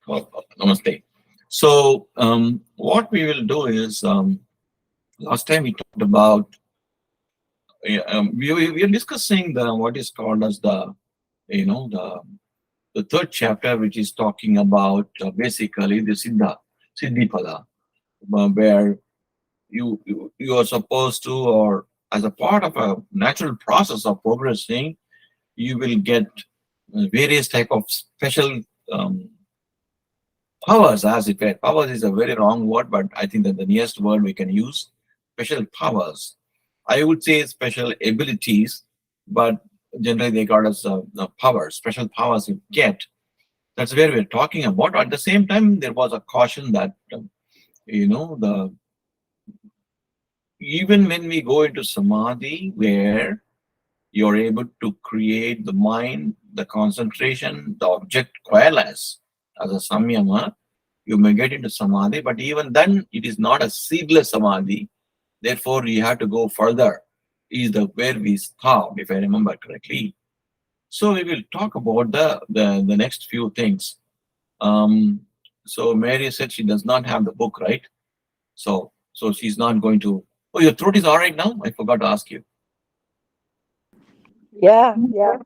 Namaste. So, what we will do is, last time we talked about, we are discussing the what is called as the, you know, the third chapter, which is talking about basically the Siddhi Pada, where you are supposed to, or as a part of a natural process of progressing, you will get various type of special um, powers, as it were. Powers is a very wrong word, but I think that the nearest word we can use, special powers. I would say special abilities, but generally they got us powers, special powers you get. That's where we're talking about. At the same time, there was a caution that the even when we go into samadhi, where you're able to create the mind, the concentration, the object coalesce as a samyama, you may get into samadhi, but even then it is not a seedless samadhi. Therefore, you have to go further. Is the where we stop, if I remember correctly. So we will talk about the next few things. So Mary said she does not have the book, right? So she's not going to. Oh, your throat is all right now. I forgot to ask you. Yeah, yeah,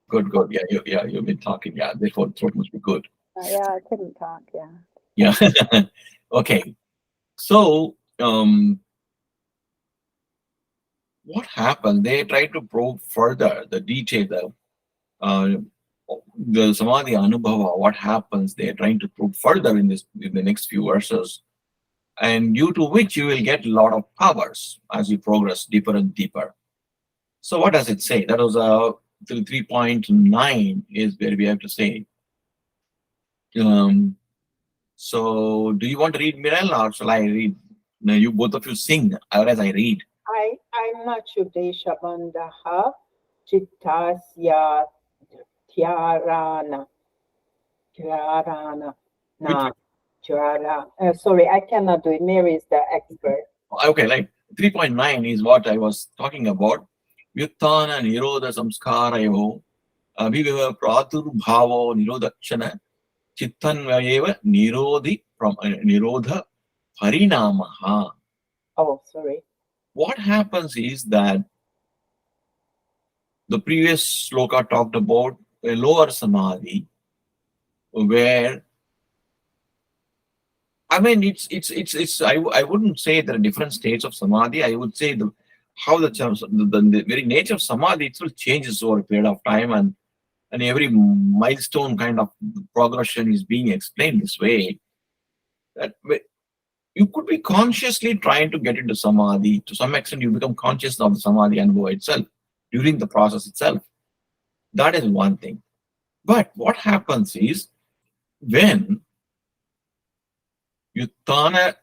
Good, good. Yeah, you've been talking. Yeah, therefore throat must be good. yeah. I couldn't talk. Yeah. Yeah. Okay. So what happened? They tried to probe further the detail, uh, the Samadhi Anubhava. What happens? They're trying to probe further in the next few verses, and due to which you will get a lot of powers as you progress deeper and deeper. So what does it say? That was 3.9 is where we have to say. Um, so do you want to read, Mirel, or shall I read? No, you both of you sing, whereas I read. I'm not sure Deshabandaha Chittasya Tyarana Tyarana Which Na Tyara. Sorry, I cannot do it. Mary is the expert. okay, like 3.9 is what I was talking about. Vyuttana Nirodha Samskarayo Abhigava Praturbhavo Nirodakshana Chittanvayeva Nirodha Parinamaha. Oh, sorry. What happens is that the previous sloka talked about a lower samadhi where I mean I wouldn't say there are different states of samadhi. I would say the very nature of samadhi itself changes over a period of time, and every milestone kind of progression is being explained this way. That you could be consciously trying to get into samadhi. To some extent, you become conscious of the samadhi anubhava itself during the process itself. That is one thing. But what happens is when yuttana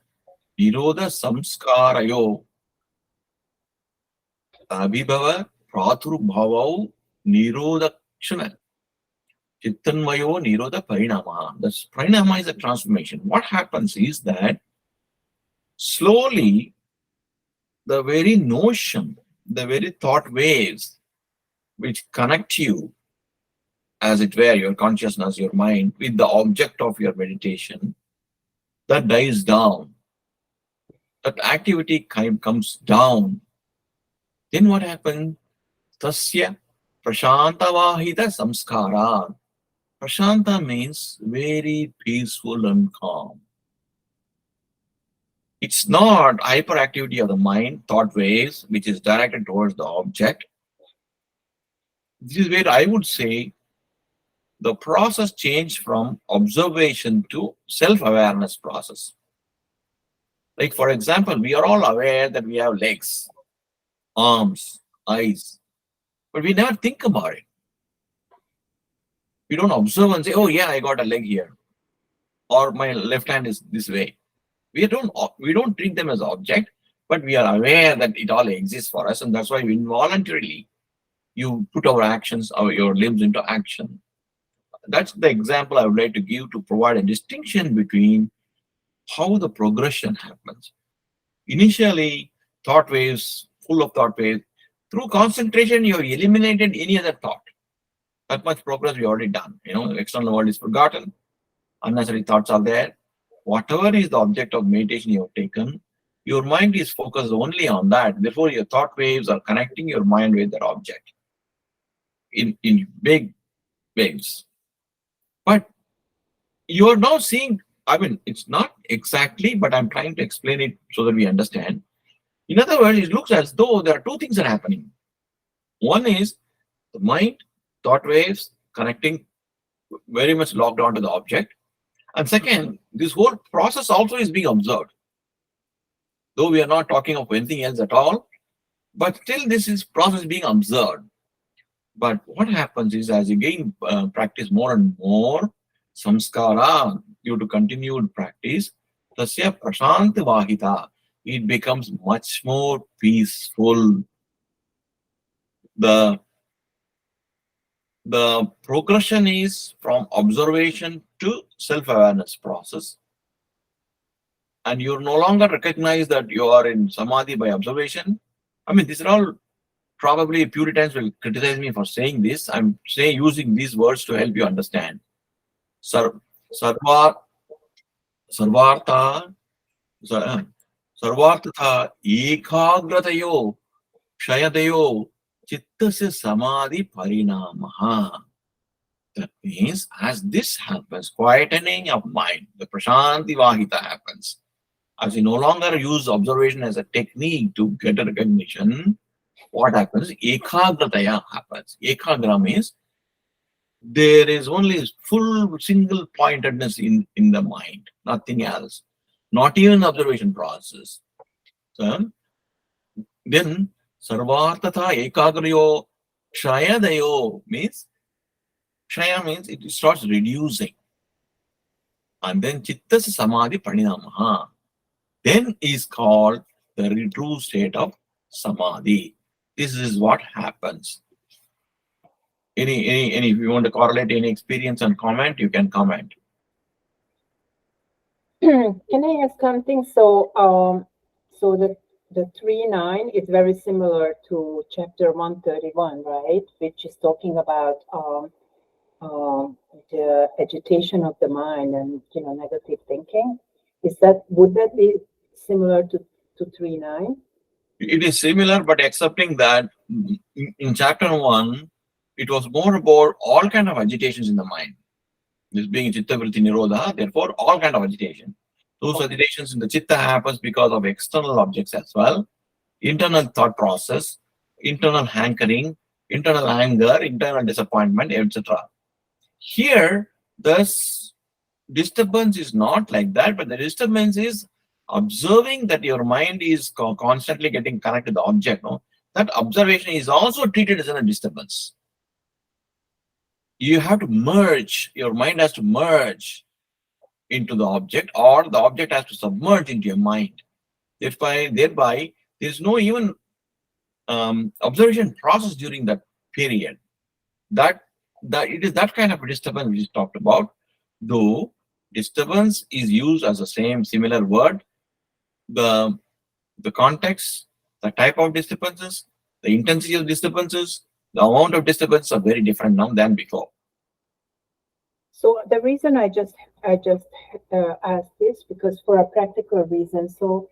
nirodha samskarayo abhibhava praturbhavau nirodakshana chittanvayo nirodha parinama. The parinama is a transformation. What happens is that slowly the very notion, the very thought waves which connect you, as it were, your consciousness, your mind, with the object of your meditation, that dies down. That activity kind comes down. Then what happens? Tasya prashantavahita samskara. Prashanta means very peaceful and calm. It's not hyperactivity of the mind, thought waves, which is directed towards the object. This is where I would say the process changed from observation to self-awareness process. Like for example, we are all aware that we have legs, arms, eyes, but we never think about it. We don't observe and say, oh yeah, I got a leg here, or my left hand is this way. We don't treat them as object, but we are aware that it all exists for us, and that's why involuntarily you put our actions or your limbs into action. That's the example I would like to give to provide a distinction between how the progression happens. Initially, thought waves, full of thought waves, through concentration, you have eliminated any other thought. That much progress we already done. The external world is forgotten. unnecessary thoughts are there. Whatever is the object of meditation you have taken, your mind is focused only on that. Therefore, your thought waves are connecting your mind with that object in big waves. But you are now seeing, I mean, it's not exactly, but I'm trying to explain it so that we understand. In other words, it looks as though there are two things that are happening. One is the mind, thought waves connecting very much locked onto the object. And second, this whole process also is being observed. Though we are not talking of anything else at all, but still this is process being observed. But what happens is as you gain practice more and more, samskara, due to continued practice, tasya prashanti vahita, it becomes much more peaceful. The progression is from observation to self-awareness process. And you no longer recognize that you are in samadhi by observation. I mean, these are all probably Puritans will criticize me for saying this. I'm saying using these words to help you understand. Sarva, sarvartha, sarvartha ekagratayo kshayadayo chittasya samadhi parinamaha. That means as this happens, quietening of mind, the prashanti vahita happens. As you no longer use observation as a technique to get a recognition, what happens? Ekagrataya happens. Ekagra means there is only full single pointedness in the mind, nothing else, not even observation process. So then sarvarthatha ekagrayo kshayadayo means kshaya means it starts reducing. And then chittasya samadhi parinamaha. Then is called the true state of samadhi. This is what happens. Any if you want to correlate any experience and comment, you can comment. Can I ask something? So, so the 3-9 is very similar to chapter 131, right? Which is talking about the agitation of the mind and negative thinking. Would that be similar to 3-9? It is similar, but excepting that in chapter 1, it was more about all kind of agitations in the mind. This being chitta vritti nirodha, therefore all kind of agitation. Those agitations in the chitta happens because of external objects as well, internal thought process, internal hankering, internal anger, internal disappointment, etc. Here, this disturbance is not like that, but the disturbance is observing that your mind is constantly getting connected to the object. No? That observation is also treated as a disturbance. You have to merge, your mind has to merge into the object, or the object has to submerge into your mind. Thereby there's no even observation process during that period. That it is that kind of a disturbance which is talked about, though disturbance is used as the same similar word. The context, the type of disturbances, the intensity of disturbances, the amount of disturbance are very different now than before. So the reason I just asked this because for a practical reason. So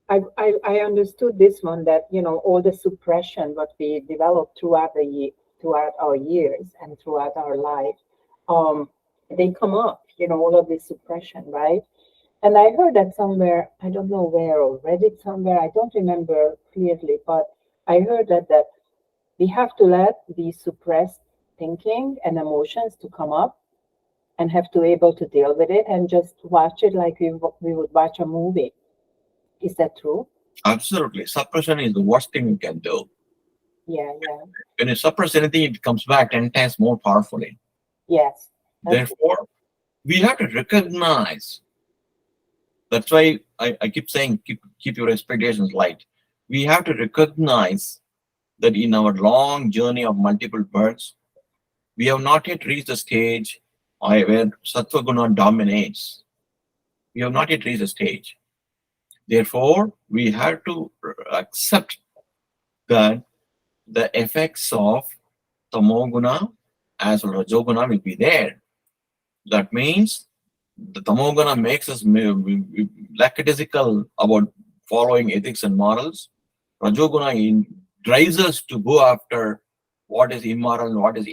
I understood this one that all the suppression what we developed throughout our years and throughout our life, they come up. All of this suppression, right? And I heard that somewhere, I don't know where, or read it somewhere, I don't remember clearly, but I heard that we have to let these suppressed thinking and emotions to come up and have to be able to deal with it and just watch it like we would watch a movie. Is that true? Absolutely. Suppression is the worst thing you can do. Yeah. When you suppress anything, it comes back 10 times more powerfully. Yes. Therefore, we have to recognize. That's why I keep saying, keep your expectations light. We have to recognize that in our long journey of multiple births, we have not yet reached the stage where Sattva Guna dominates. We have not yet reached the stage. Therefore, we have to accept that the effects of Tamoguna as well as Rajoguna will be there. That means The tamoguna makes us lackadaisical about following ethics and morals. Rajoguna drives us to go after what is immoral and what is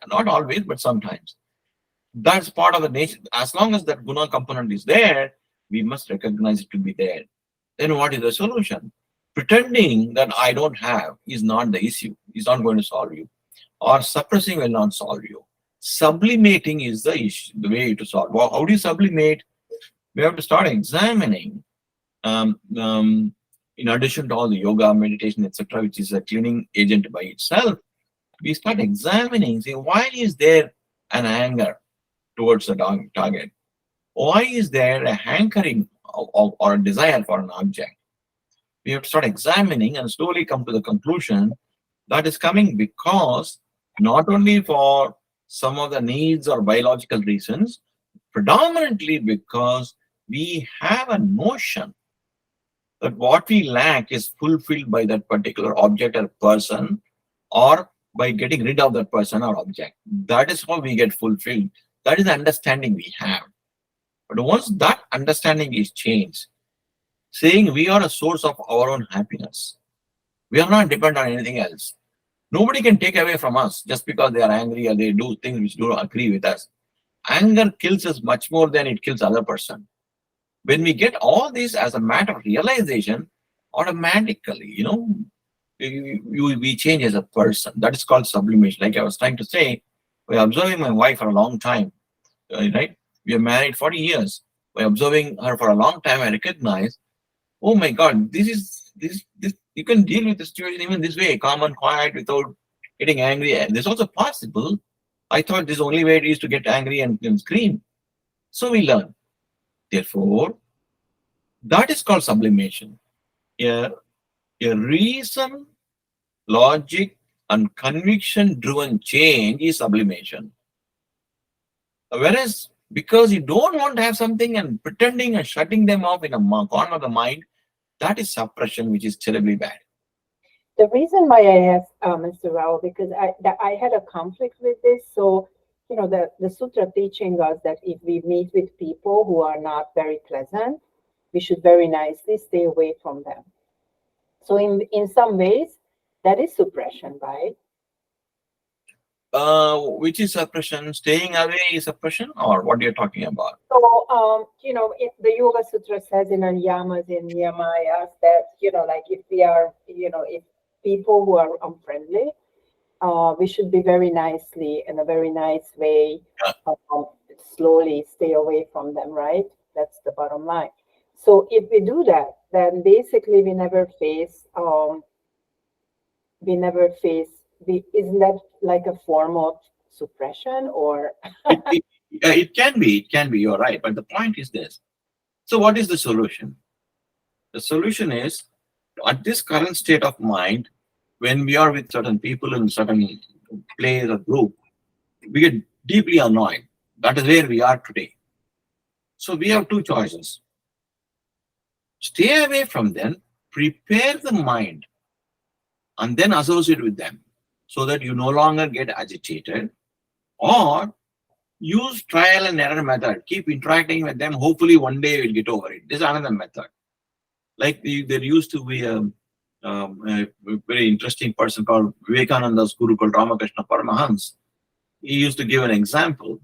not always, but sometimes. That's part of the nature. As long as that guna component is there, we must recognize it to be there. Then what is the solution? Pretending that I don't have is not the issue. It's not going to solve you. Or suppressing will not solve you. Sublimating is the issue, the way to solve. Well, how do you sublimate? We have to start examining, in addition to all the yoga, meditation, etc., which is a cleaning agent by itself. We start examining, say, why is there an anger towards the target? Why is there a hankering or a desire for an object? We have to start examining and slowly come to the conclusion that is coming because not only for some of the needs or biological reasons, predominantly because we have a notion that what we lack is fulfilled by that particular object or person, or by getting rid of that person or object. That is how we get fulfilled. That is the understanding we have. But once that understanding is changed, saying we are a source of our own happiness, we are not dependent on anything else. Nobody can take away from us just because they are angry or they do things which don't agree with us. Anger kills us much more than it kills other person. When we get all this as a matter of realization, automatically, we change as a person. That is called sublimation. Like I was trying to say, by observing my wife for a long time, right? We are married 40 years. By observing her for a long time, I recognize, oh my God, this. You can deal with the situation even this way, calm and quiet without getting angry. This is also possible. I thought this is the only way it is to get angry and scream. So we learn. Therefore, that is called sublimation. A reason, logic, and conviction-driven change is sublimation. Whereas, because you don't want to have something and pretending and shutting them off in a corner of the mind, that is suppression, which is terribly bad. The reason why I asked Mr. Rao, because I had a conflict with this. So, the sutra teaching us that if we meet with people who are not very pleasant, we should very nicely stay away from them. So in some ways, that is suppression, right? Which is suppression? Staying away is suppression, or what you're talking about? So, if the Yoga Sutra says in Yamas, in Niyamayas, that, like if we are, if people who are unfriendly, we should be very nicely, in a very nice way, slowly stay away from them, right? That's the bottom line. So if we do that, then basically we never face, isn't that like a form of suppression or? It can be, you're right. But the point is this. So what is the solution? The solution is, at this current state of mind, when we are with certain people in certain place or group, we get deeply annoyed. That is where we are today. So we have two choices. Stay away from them, prepare the mind, and then associate with them so that you no longer get agitated, or use trial and error method. Keep interacting with them. Hopefully one day you'll get over it. This is another method. Like there used to be a very interesting person called Vivekananda's guru called Ramakrishna Paramahans. He used to give an example.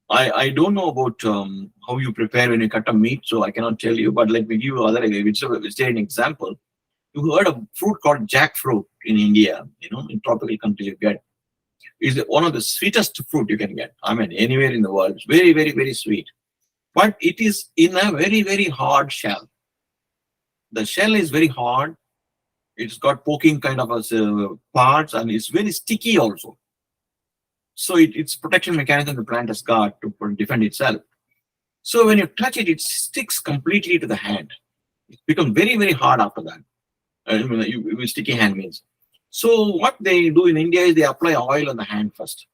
I don't know about how you prepare when you cut a meat, so I cannot tell you, but let me give you other vegetarian example. You heard of fruit called jackfruit in India, in tropical countries you get. It's one of the sweetest fruit you can get. I mean, anywhere in the world. It's very, very, very sweet. But it is in a very, very hard shell. The shell is very hard. It's got poking kind of parts, and it's very sticky also. So it's protection mechanism the plant has got to defend itself. So when you touch it, it sticks completely to the hand. It becomes very, very hard after that. Sticky hand means. So what they do in India is they apply oil on the hand first.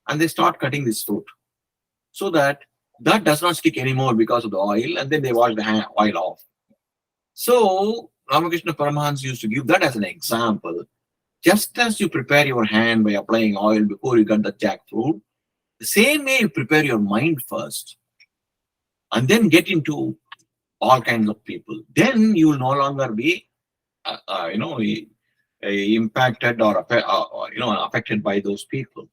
And they start cutting this fruit. So that does not stick anymore because of the oil, and then they wash the oil off. So Ramakrishna Paramahans used to give that as an example. Just as you prepare your hand by applying oil before you cut the jackfruit, The same way you prepare your mind first and then get into all kinds of people. Then you will no longer be, impacted or affected by those people.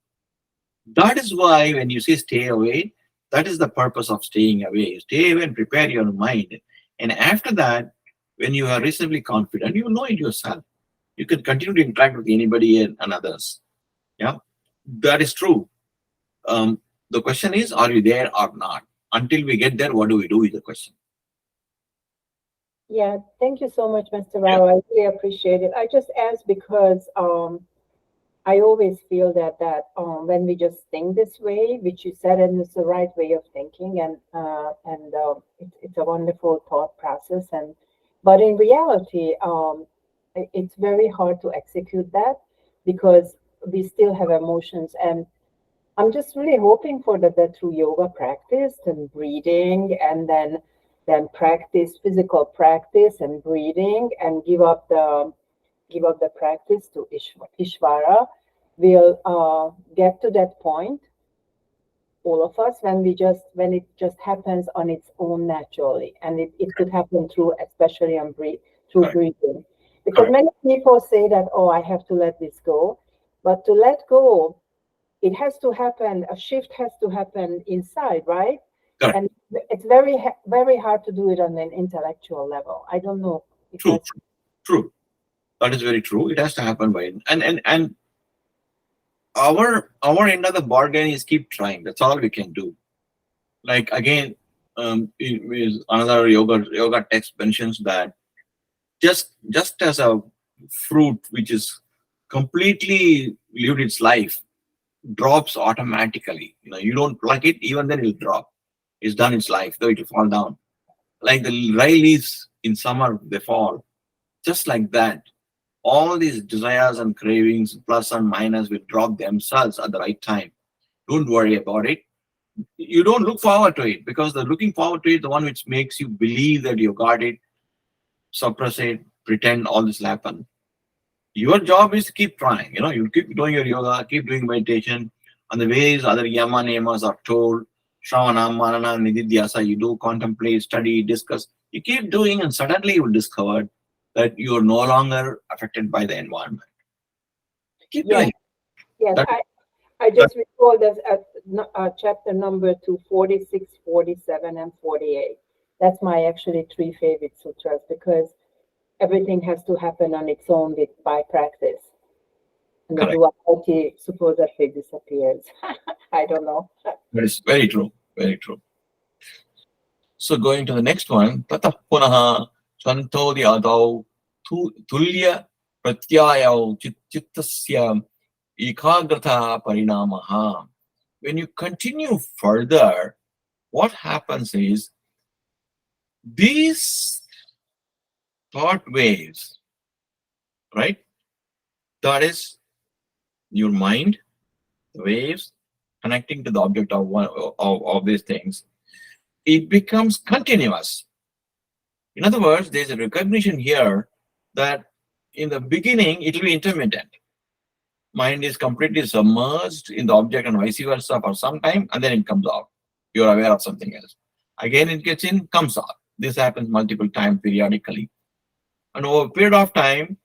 That is why when you say stay away, that is the purpose of staying away. Stay away and prepare your mind. And after that, when you are reasonably confident, you know it yourself. You can continue to interact with anybody and others. Yeah, that is true. The question is, are you there or not? Until we get there, what do we do is the question. Yeah, thank you so much, Mr. Yeah. Rao. I really appreciate it. I just asked because I always feel that when we just think this way, which you said, and it's the right way of thinking, and it's a wonderful thought process. But in reality, it's very hard to execute that because we still have emotions. And I'm just really hoping for that through yoga practice and breathing, and then practice physical practice and breathing, and give up the practice to Ishvara, we'll get to that point, all of us, when it just happens on its own naturally. And it could happen especially through Correct. breathing. Because Correct. many people say that, oh, I have to let this go. But to let go, it has to happen, a shift has to happen inside, right? Correct. And it's very hard to do it on an intellectual level. I don't know if True. that's True. That is very true. It has to happen by and our end of the bargain is keep trying. That's all we can do. Like again, another yoga text mentions that just as a fruit which is completely lived its life drops automatically. You don't pluck it, even then it'll drop. It's done its life, though it'll fall down. Like the dry leaves in summer, they fall. Just like that, all these desires and cravings, plus and minus, will drop themselves at the right time. Don't worry about it. You don't look forward to it, because the looking forward to it, the one which makes you believe that you got it, suppress it, pretend all this will happen. Your job is to keep trying. You keep doing your yoga, keep doing meditation, and the ways other yama namas are told, Shravana, Manana, Nididhyasa, you do contemplate, study, discuss. You keep doing, and suddenly you will discover that you are no longer affected by the environment. Keep yes, doing. yes. That, I that just recall this at chapter number 246, 47, and 48. That's my actually three favorite sutras, because everything has to happen on its own by practice. And the correct. duality supposedly disappears. I don't know. That is very true. Very true. So going to the next one, Tatah punaha swantodi adau tulya pratyayau chittasya ekagrata parinamaha. When you continue further, what happens is these thought waves, right? That is your mind, the waves connecting to the object of one of these things. It becomes continuous. In other words, there's a recognition here that in the beginning it will be intermittent. Mind is completely submerged in the object and vice versa for some time, and then it comes out. You're aware of something else. Again, it gets in, comes out. This happens multiple times periodically. And over a period of time,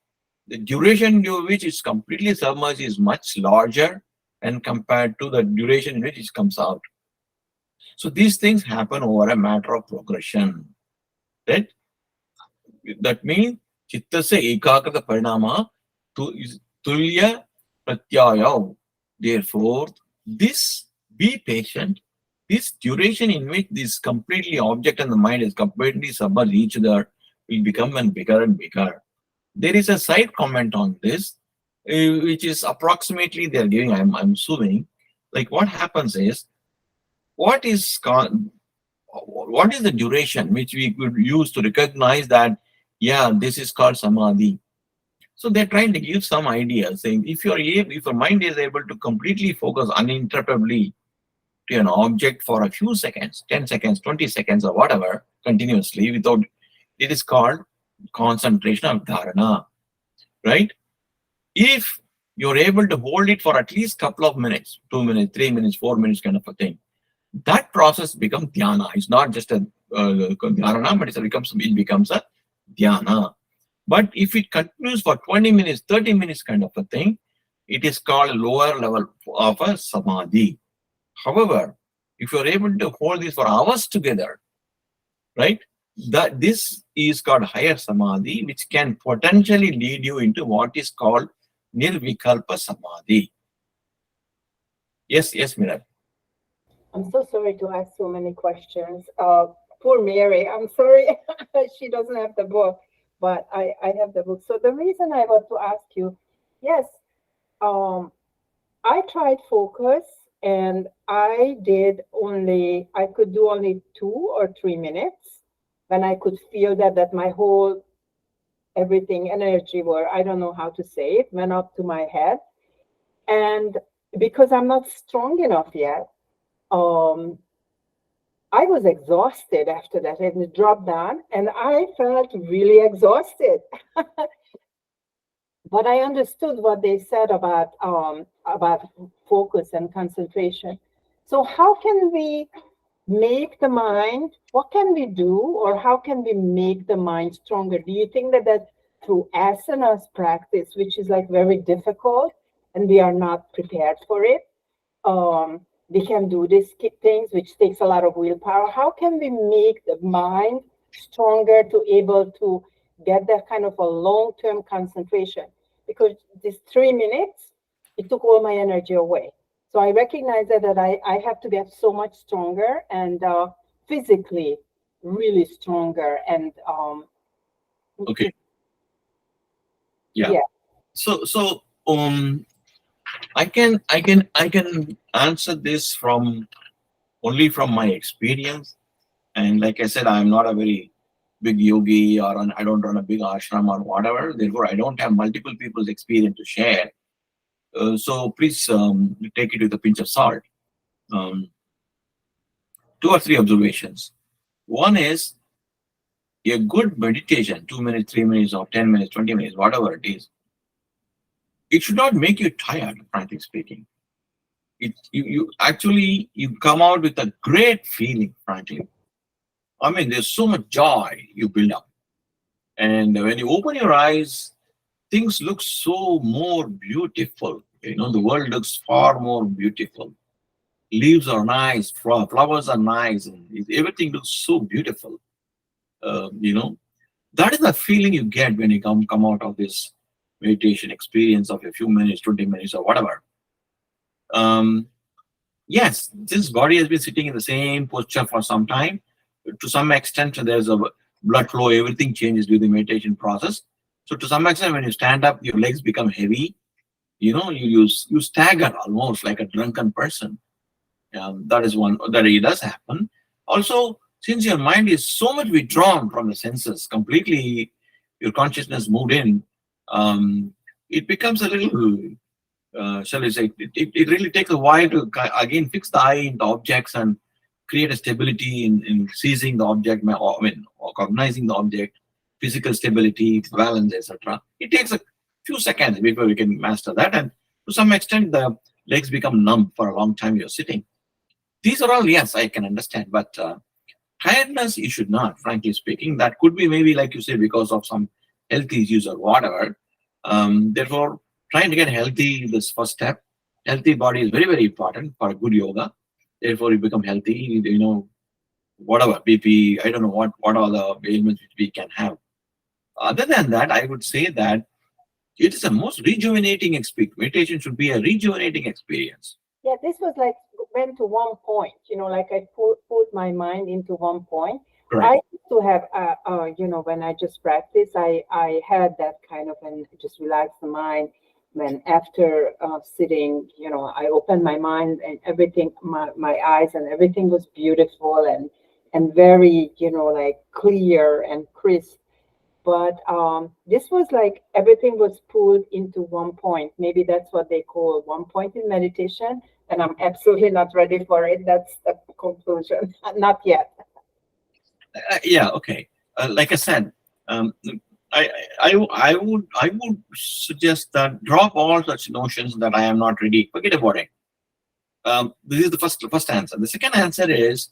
the duration during which it's completely submerged is much larger and compared to the duration in which it comes out. So these things happen over a matter of progression. Right? That means chittasya ekagrata parinama tulya pratyaya. Therefore, this be patient. This duration in which this completely object and the mind is completely submerged each other will become bigger and bigger. There is a side comment on this, which is approximately they're giving. I'm assuming, like what happens is, what is the duration which we could use to recognize that, yeah, this is called samadhi. So they're trying to give some idea, saying if your mind is able to completely focus uninterruptedly to an object for a few seconds, 10 seconds, 20 seconds, or whatever, continuously without, it is called concentration of dharana, right? If you're able to hold it for at least couple of minutes, 2 minutes, 3 minutes, 4 minutes, kind of a thing. That process becomes dhyana. It's not just a dhyana, but it becomes a dhyana. But if it continues for 20 minutes, 30 minutes, kind of a thing, it is called a lower level of a samadhi. However, if you're able to hold this for hours together, right, that this is called higher samadhi, which can potentially lead you into what is called nirvikalpa samadhi. Yes, Mira. I'm so sorry to ask so many questions. Poor Mary, I'm sorry. She doesn't have the book, but I have the book. So the reason I want to ask you, yes, I tried focus and I could do only 2 or 3 minutes when I could feel that my whole everything energy were, I don't know how to say it, went up to my head. And because I'm not strong enough yet, I was exhausted after that, and it dropped down and I felt really exhausted. But I understood what they said about focus and concentration. So how can we make the mind, what can we do, or how can we make the mind stronger? Do you think that through asanas practice, which is like very difficult and we are not prepared for it, we can do these things, which takes a lot of willpower? How can we make the mind stronger to able to get that kind of a long-term concentration? Because this 3 minutes, it took all my energy away. So I recognize that I have to get so much stronger and physically really stronger. And Okay. Yeah. So I can answer this only from my experience. And like I said, I'm not a very big yogi, or I don't run a big ashram or whatever. Therefore, I don't have multiple people's experience to share. So please take it with a pinch of salt. 2 or 3 observations. One is a good meditation, 2 minutes, 3 minutes, or 10 minutes, 20 minutes, whatever it is. It should not make you tired, frankly speaking. You actually come out with a great feeling, frankly. I mean, there's so much joy you build up. And when you open your eyes, things look so more beautiful. The world looks far more beautiful. Leaves are nice, flowers are nice, and everything looks so beautiful. That is the feeling you get when you come out of this meditation experience of a few minutes, 20 minutes, or whatever. Yes, this body has been sitting in the same posture for some time. To some extent, there's a blood flow, everything changes during the meditation process. So to some extent, when you stand up, your legs become heavy. You stagger almost like a drunken person. That is one that it does happen. Also, since your mind is so much withdrawn from the senses, completely your consciousness moved in, it becomes a little, shall we say, it really takes a while to again fix the eye into objects and create a stability in seizing the object, or cognizing the object, physical stability, balance, etc. It takes a few seconds before we can master that, and to some extent, the legs become numb for a long time you're sitting. These are all, yes, I can understand, but tiredness, you should not, frankly speaking. That could be maybe, like you say, because of some health issues or whatever. Therefore, trying to get healthy, this first step. Healthy body is very, very important for a good yoga. Therefore, you become healthy, whatever, BP, I don't know what are the ailments which we can have. Other than that, I would say that it is a most rejuvenating experience. Meditation should be a rejuvenating experience. Yeah, this was like went to one point, like I put my mind into one point. Right. I used to have, when I just practice, I had that kind of, and just relax the mind. When after sitting, I opened my mind and everything, my eyes and everything was beautiful and very, like clear and crisp. But this was like everything was pulled into one point. Maybe that's what they call one point in meditation. And I'm absolutely not ready for it. That's the conclusion. Not yet. Yeah, okay. Like I said, I would suggest that drop all such notions that I am not ready. Forget about it. This is the first answer. The second answer is,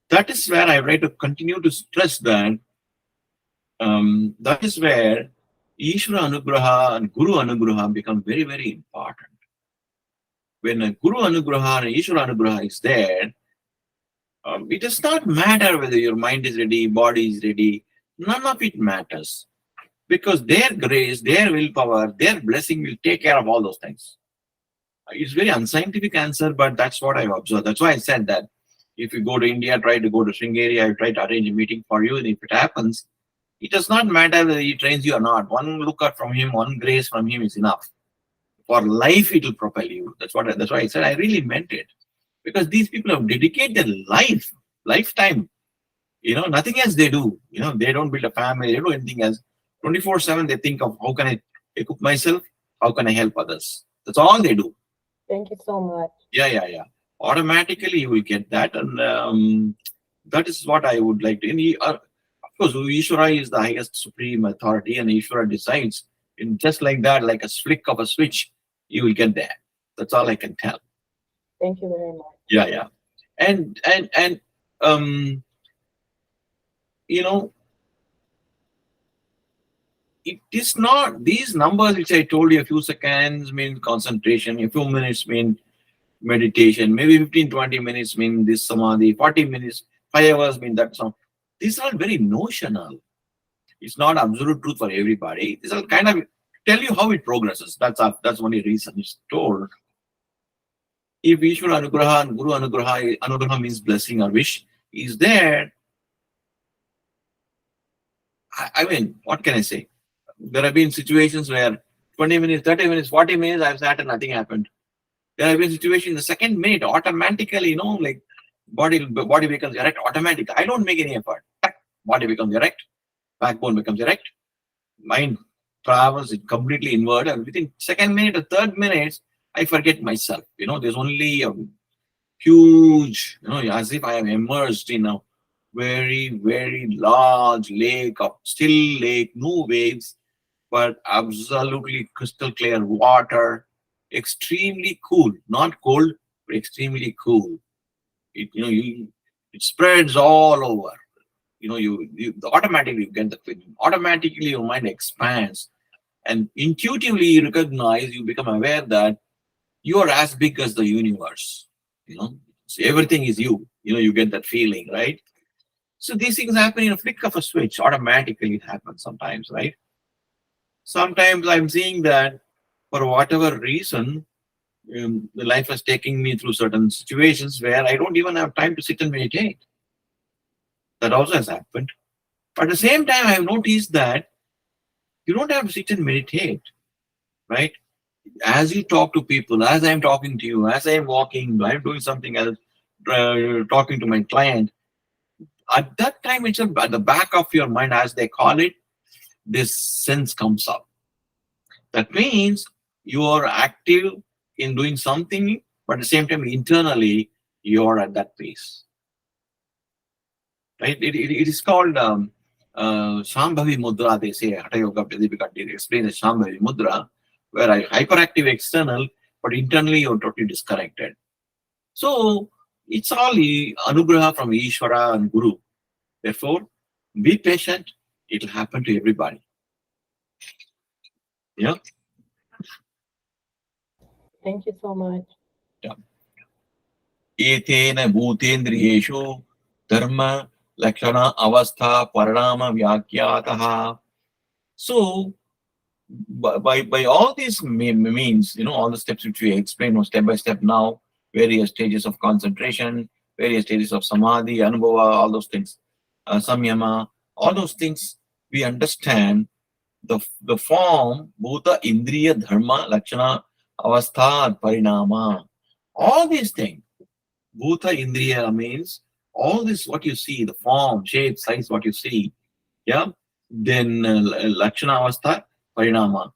that is where I try to continue to stress that, that is where Ishvara Anugraha and Guru Anugraha become very, very important. When a Guru Anugraha and Ishvara Anugraha is there, it does not matter whether your mind is ready, body is ready. None of it matters. Because their grace, their willpower, their blessing will take care of all those things. It's very unscientific answer, but that's what I've observed. That's why I said that if you go to India, try to go to Sringeri, I try to arrange a meeting for you, and if it happens, it does not matter whether he trains you or not. One look at from him, one grace from him is enough. For life, it will propel you. That's why I said I really meant it. Because these people have dedicated their lifetime. Nothing else they do. They don't build a family, they don't do anything else. 24/7, they think of how can I equip myself, how can I help others. That's all they do. Thank you so much. Yeah. Automatically, you will get that, and that is what I would like to. Of course, Ishvara is the highest supreme authority, and Ishvara decides. In just like that, like a flick of a switch, you will get there. That's all I can tell. Thank you very much. Yeah, and you know, it is not these numbers which I told you. A few seconds mean concentration, a few minutes mean meditation, maybe 15-20 minutes mean this samadhi, 40 minutes, 5 hours mean that. So these are very notional. It's not absolute truth for everybody. These are kind of tell you how it progresses. That's only reason it's told. If Ishvara Anugraha and Guru Anugraha means blessing or wish, is there. I mean, what can I say? There have been situations where 20 minutes, 30 minutes, 40 minutes, I've sat and nothing happened. There have been situations in the second minute, automatically, like body becomes erect automatically. I don't make any effort. Body becomes erect, backbone becomes erect, mind travels it completely inward, and within second minute or third minutes, I forget myself. There's only a huge, as if I am immersed in a very, very large lake of still lake, no waves, but absolutely crystal clear water, extremely cool, not cold, but extremely cool. It spreads all over. You automatically get the feeling. Automatically, your mind expands, and intuitively you recognize, you become aware that you are as big as the universe. So everything is you. You get that feeling, right? So these things happen in a flick of a switch. Automatically, it happens sometimes, right? Sometimes I'm seeing that for whatever reason, the life is taking me through certain situations where I don't even have time to sit and meditate. That also has happened. But at the same time, I've noticed that you don't have to sit and meditate, right? As you talk to people, as I'm talking to you, as I'm walking, I'm doing something else, talking to my client, at that time, it's at the back of your mind, as they call it, this sense comes up. That means you are active in doing something, but at the same time, internally, you're at that pace. Right? It is called Shambhavi Mudra, they say. Hatha Yoga Pradipika explains the Shambhavi Mudra, where I hyperactive external, but internally you're totally disconnected. So it's all anugraha from Ishvara and Guru. Therefore, be patient. It'll happen to everybody. Yeah. Thank you so much. Yeah. Etena bhutendriyeshu dharma lakshana avastha paranama vyakyataha. So by all these means, all the steps which we explain step by step now, various stages of concentration, various stages of samadhi, anubhava, all those things, samyama, all those things, we understand the form, bhuta, indriya, dharma, lakshana, avastha, and parinama. All these things, bhuta, indriya means all this, what you see, the form, shape, size, what you see, yeah. Then lakshana, avastha, parinama.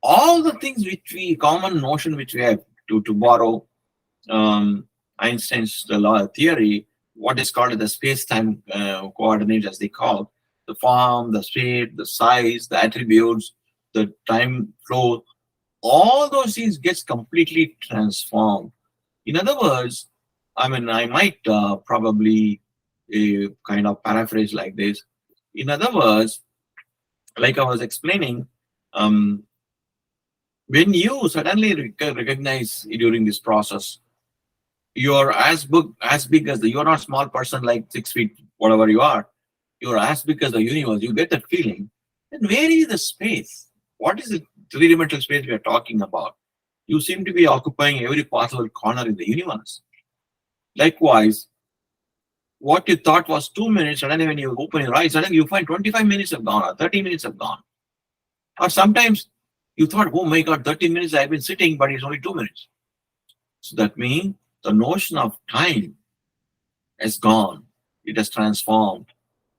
All the things which common notion which we have to borrow Einstein's law theory, what is called the space-time coordinates, as they call, the form, the shape, the size, the attributes, the time flow, all those things gets completely transformed. In other words, I mean, I might probably kind of paraphrase like this. In other words, like I was explaining, um, when you suddenly recognize during this process, you're as big as the, you're not a small person like 6 feet, whatever you are. You're as big as the universe. You get that feeling. Then where is the space? What is the three-dimensional space we are talking about? You seem to be occupying every possible corner in the universe. Likewise, what you thought was 2 minutes, suddenly when you open your eyes, suddenly you find 25 minutes have gone or 30 minutes have gone. Or sometimes you thought, oh my God, 30 minutes I've been sitting, but it's only 2 minutes. So that means the notion of time has gone. It has transformed.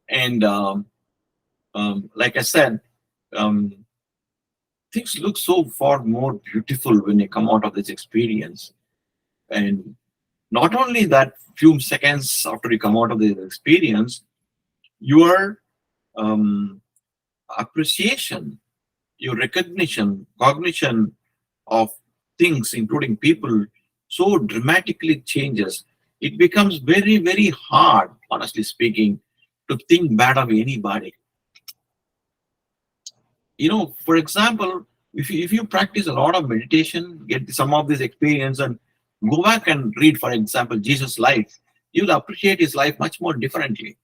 And like I said, um, things look so far more beautiful when you come out of this experience. And not only that, few seconds after you come out of the experience, your um, appreciation, your recognition, cognition of things, including people, so dramatically changes. It becomes very, very hard, honestly speaking, to think bad of anybody. For example, if you practice a lot of meditation, get some of this experience, and go back and read, for example, Jesus' life, you'll appreciate his life much more differently.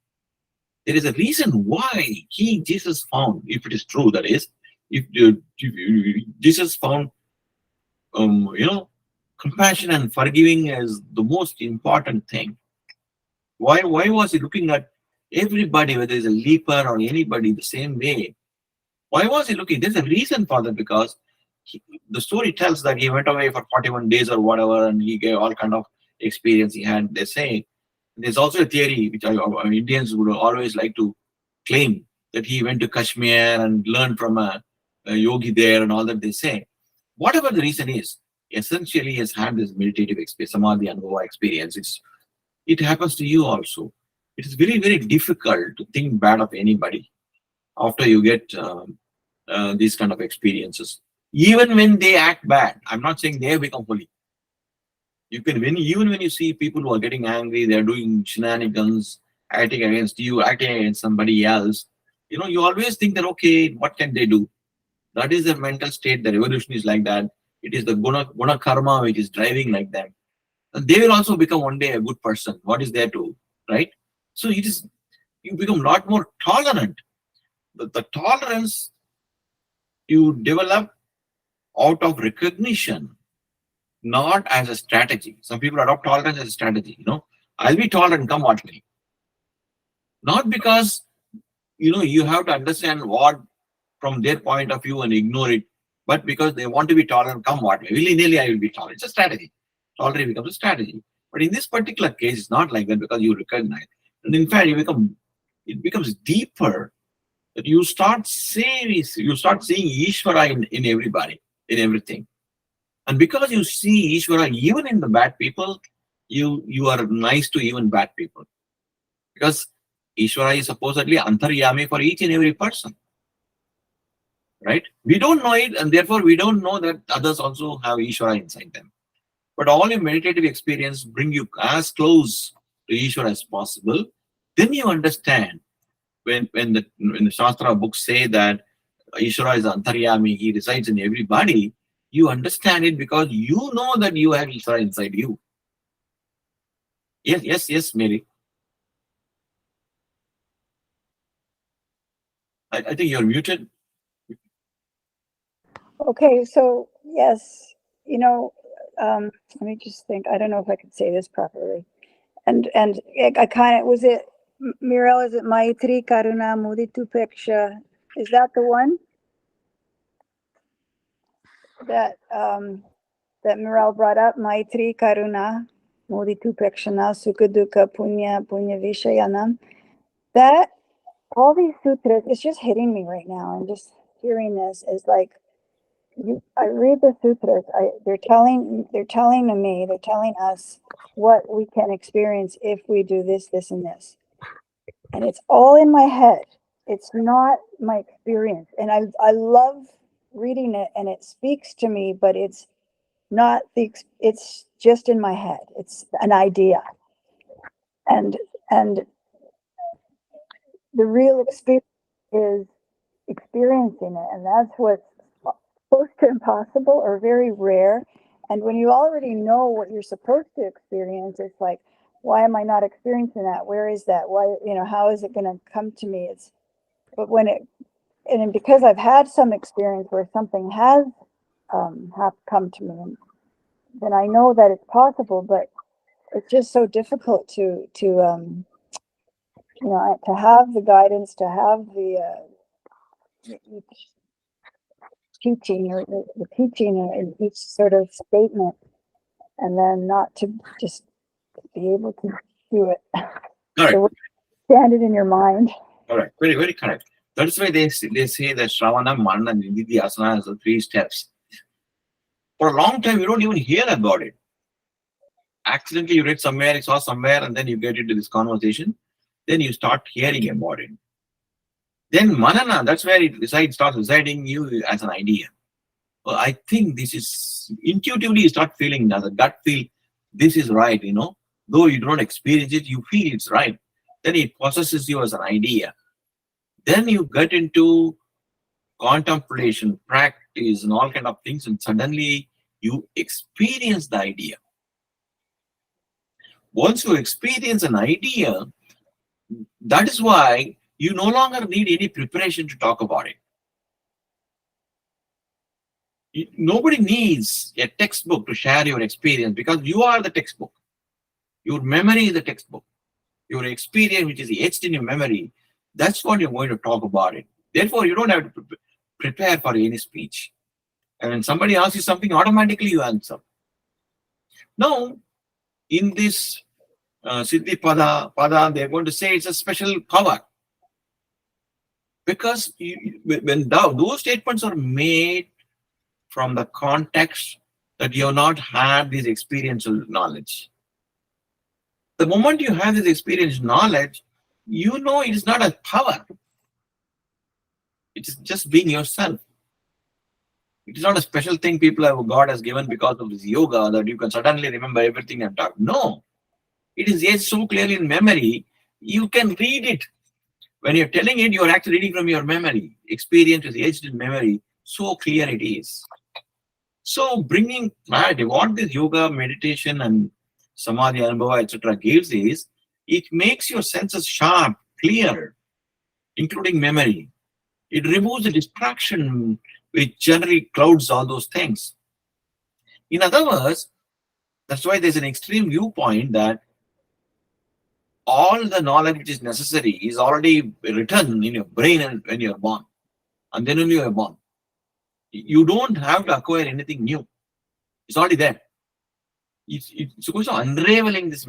There is a reason why Jesus found, if it is true, that is, if Jesus found, compassion and forgiving as the most important thing. Why was he looking at everybody, whether it's a leper or anybody, the same way? Why was he looking? There's a reason for that, because the story tells that he went away for 41 days or whatever, and he gave all kind of experience he had. They say there's also a theory which Indians would always like to claim, that he went to Kashmir and learned from a yogi there and all that. They say, whatever the reason is, essentially he has had this meditative experience, Samadhi Anubhava experience. It happens to you also. It is very, very difficult to think bad of anybody after you get these kind of experiences. Even when they act bad, I'm not saying they have become holy. Even when you see people who are getting angry, they're doing shenanigans, acting against you, acting against somebody else, you always think that, okay, what can they do? That is their mental state. The revolution is like that. It is the guna karma which is driving like them. And they will also become one day a good person. What is there to, right? So you become a lot more tolerant. The tolerance you develop out of recognition, not as a strategy. Some people adopt tolerance as a strategy. I'll be tolerant, come what may. Not because you have to understand what from their point of view and ignore it, but because they want to be tolerant, come what may. Willy-nilly, I will be tolerant. It's a strategy. Tolerance becomes a strategy. But in this particular case, it's not like that, because you recognize. And in fact, it becomes deeper, that you start seeing Ishvara in everybody, in everything. And because you see Ishvara even in the bad people, you are nice to even bad people. Because Ishvara is supposedly antaryami for each and every person. Right? We don't know it, and therefore we don't know that others also have Ishvara inside them. But all your meditative experience bring you as close to Ishvara as possible. Then you understand, when the Shastra books say that Ishvara is antaryami, he resides in everybody, you understand it because you know that you have Ishvara inside you. Yes, Mary. I think you're muted. Okay, so yes, let me just think. I don't know if I could say this properly. And I kind of, was it, Mirel, is it Maitri Karuna Muditu Peksha? Is that the one that that Mirel brought up? Maitri Karuna Muditu Pekshana Sukha Dukkha Punya Vishayanam. That, all these sutras, it's just hitting me right now. And just hearing this is like, I read the sutras. They're telling us what we can experience if we do this, this, and this. And it's all in my head. it's not my experience. And I love reading it and it speaks to me, but it's not it's just in my head. It's an idea. And the real experience is experiencing it. And that's what's close to impossible or very rare. And when you already know what you're supposed to experience, it's like, why am I not experiencing that? Where is that? Why, how is it going to come to me? But and because I've had some experience where something has have come to me, then I know that it's possible, but it's just so difficult to have the guidance, to have the each teaching or the teaching in each sort of statement, and then not to just be able to do it. Correct. So stand it in your mind. Correct. Very, very correct. That's why they say that Shravana, Manana, and Nidhyasana is the 3 steps. For a long time, you don't even hear about it. Accidentally, you read somewhere, you saw somewhere, and then you get into this conversation. Then you start hearing about it. Then Manana, that's where it starts residing you as an idea. Well, I think this is intuitively you start feeling as a gut feel, this is right, Though you don't experience it, you feel it's right. Then it possesses you as an idea. Then you get into contemplation, practice, and all kind of things, and suddenly you experience the idea. Once you experience an idea, that is why you no longer need any preparation to talk about it. Nobody needs a textbook to share your experience because you are the textbook. Your memory is the textbook. Your experience, which is etched in your memory, that's what you're going to talk about it. Therefore, you don't have to prepare for any speech. And when somebody asks you something, automatically you answer. Now, in this Siddhi Pada, they're going to say it's a special power. Because when those statements are made from the context that you have not had this experiential knowledge. The moment you have this experiential knowledge, you know it is not a power. It is just being yourself. It is not a special thing God has given because of this yoga that you can suddenly remember everything and talk. No. It is yet so clearly in memory, you can read it. When you're telling it, you're actually reading from your memory. Experience is etched in memory. So clear it is. So bringing clarity, what this yoga, meditation, and Samadhi Anubhava, etc. gives is, it makes your senses sharp, clear, including memory. It removes the distraction which generally clouds all those things. In other words, that's why there's an extreme viewpoint that all the knowledge which is necessary is already written in your brain when you're born. And then when you are born, you don't have to acquire anything new. It's already there. It's a question of unraveling this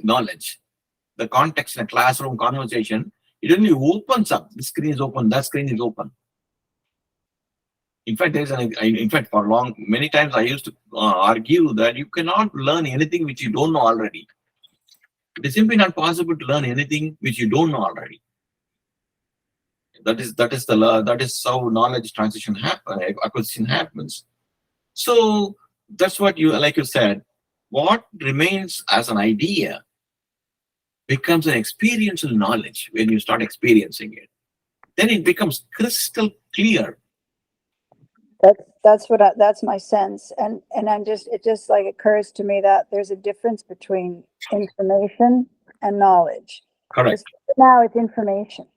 knowledge. The context in a classroom conversation, it only opens up. This screen is open, that screen is open. In fact, for many times I used to argue that you cannot learn anything which you don't know already. It is simply not possible to learn anything which you don't know already. That is how knowledge transition acquisition happens. So that's what like you said, what remains as an idea becomes an experiential knowledge when you start experiencing it. Then it becomes crystal clear. That's my sense, and it just like occurs to me that there's a difference between information and knowledge. Correct. Now it's information,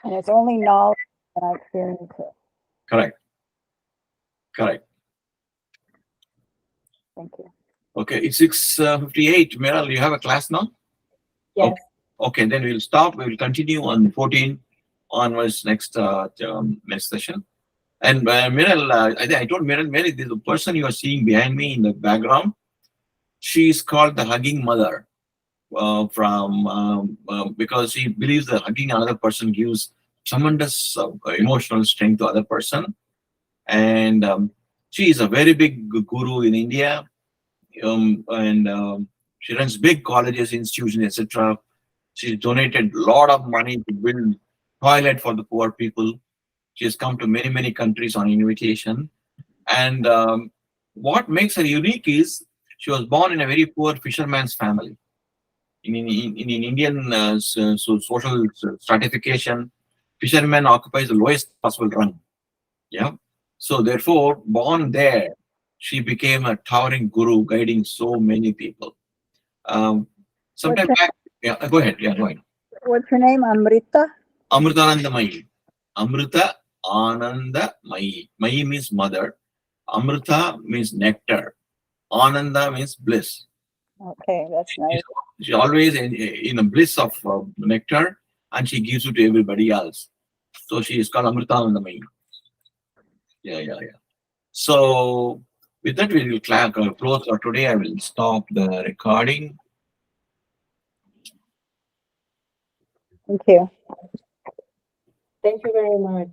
and it's only knowledge that I experience it. Correct. Thank you. Okay, it's 6:58. Meral, you have a class now? Yes. Okay, then we'll stop. We will continue on 14 onwards next session. And Meral, I think I told Meral, Mary, the person you are seeing behind me in the background, she is called the hugging mother because she believes that hugging another person gives tremendous emotional strength to other person. And she is a very big guru in India. And she runs big colleges, institutions, etc. She's donated a lot of money to build toilet for the poor people. She has come to many, many countries on invitation. And what makes her unique is she was born in a very poor fisherman's family. In Indian social stratification, fishermen occupies the lowest possible rung. Yeah. So therefore, born there, she became a towering guru, guiding so many people. Sometime What's back, yeah, go ahead. Yeah, go ahead. What's her name? Amrita? Amritanandamayi. Amrita Anandamayi. Mayi means mother. Amrita means nectar. Ananda means bliss. Okay, that's nice. She's always in a bliss of nectar, and she gives it to everybody else. So she is called Amritanandamayi. Yeah. So with that, we will close for today. I will stop the recording. Thank you. Thank you very much.